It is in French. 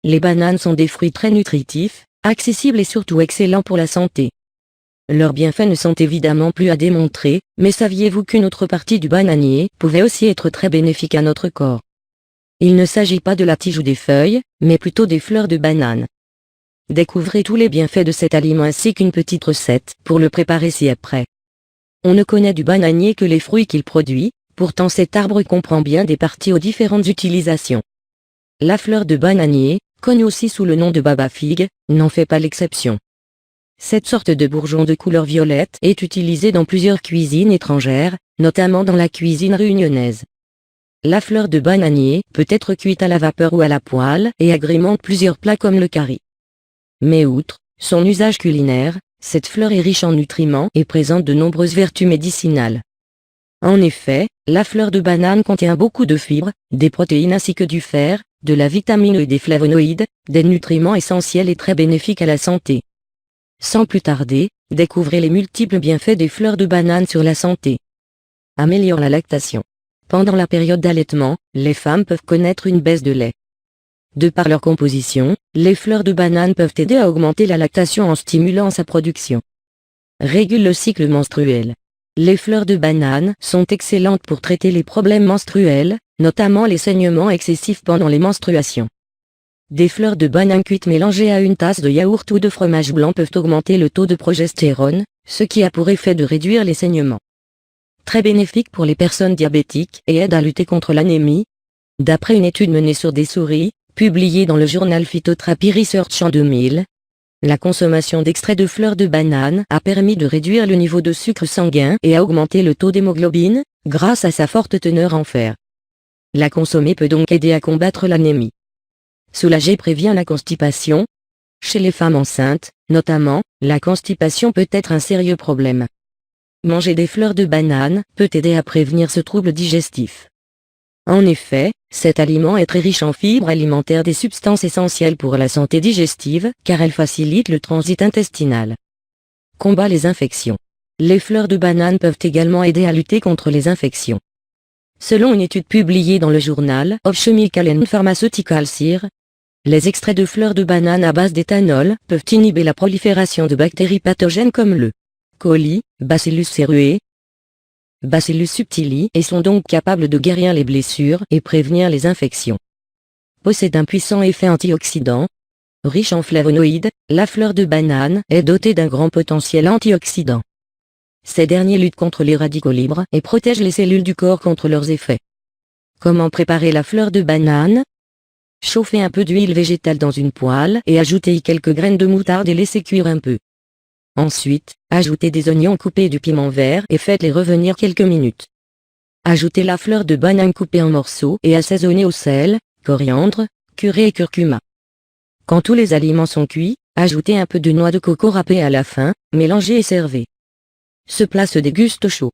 les bananes sont des fruits très nutritifs, accessibles et surtout excellents pour la santé. Leurs bienfaits ne sont évidemment plus à démontrer, mais saviez-vous qu'une autre partie du bananier pouvait aussi être très bénéfique à notre corps? Il ne s'agit pas de la tige ou des feuilles, mais plutôt des fleurs de banane. Découvrez tous les bienfaits de cet aliment ainsi qu'une petite recette pour le préparer ci-après. On ne connaît du bananier que les fruits qu'il produit, pourtant cet arbre comprend bien des parties aux différentes utilisations. La fleur de bananier, connue aussi sous le nom de baba-figue, n'en fait pas l'exception. Cette sorte de bourgeon de couleur violette est utilisée dans plusieurs cuisines étrangères, notamment dans la cuisine réunionnaise. La fleur de bananier peut être cuite à la vapeur ou à la poêle et agrémente plusieurs plats comme le curry. Mais outre son usage culinaire, cette fleur est riche en nutriments et présente de nombreuses vertus médicinales. En effet, la fleur de banane contient beaucoup de fibres, des protéines ainsi que du fer, de la vitamine E et des flavonoïdes, des nutriments essentiels et très bénéfiques à la santé. Sans plus tarder, découvrez les multiples bienfaits des fleurs de banane sur la santé. Améliore la lactation. Pendant la période d'allaitement, les femmes peuvent connaître une baisse de lait. De par leur composition, les fleurs de banane peuvent aider à augmenter la lactation en stimulant sa production. Régule le cycle menstruel. Les fleurs de banane sont excellentes pour traiter les problèmes menstruels, notamment les saignements excessifs pendant les menstruations. Des fleurs de banane cuites mélangées à une tasse de yaourt ou de fromage blanc peuvent augmenter le taux de progestérone, ce qui a pour effet de réduire les saignements. Très bénéfique pour les personnes diabétiques et aide à lutter contre l'anémie. D'après une étude menée sur des souris, publiée dans le journal Phytotherapy Research en 2000, la consommation d'extraits de fleurs de banane a permis de réduire le niveau de sucre sanguin et à augmenter le taux d'hémoglobine, grâce à sa forte teneur en fer. La consommer peut donc aider à combattre l'anémie. Soulager et prévient la constipation. Chez les femmes enceintes, notamment, la constipation peut être un sérieux problème. Manger des fleurs de banane peut aider à prévenir ce trouble digestif. En effet, cet aliment est très riche en fibres alimentaires, des substances essentielles pour la santé digestive, car elle facilite le transit intestinal. Combat les infections. Les fleurs de banane peuvent également aider à lutter contre les infections. Selon une étude publiée dans le journal of Chemical and Pharmaceutical Science, les extraits de fleurs de banane à base d'éthanol peuvent inhiber la prolifération de bactéries pathogènes comme le coli, Bacillus cereus, Bacillus subtili et sont donc capables de guérir les blessures et prévenir les infections. Possède un puissant effet antioxydant. Riche en flavonoïdes, la fleur de banane est dotée d'un grand potentiel antioxydant. Ces derniers luttent contre les radicaux libres et protègent les cellules du corps contre leurs effets. Comment préparer la fleur de banane? Chauffez un peu d'huile végétale dans une poêle et ajoutez-y quelques graines de moutarde et laissez cuire un peu. Ensuite, ajoutez des oignons coupés et du piment vert et faites-les revenir quelques minutes. Ajoutez la fleur de banane coupée en morceaux et assaisonnez au sel, coriandre, curry et curcuma. Quand tous les aliments sont cuits, ajoutez un peu de noix de coco râpée à la fin, mélangez et servez. Ce plat se déguste chaud.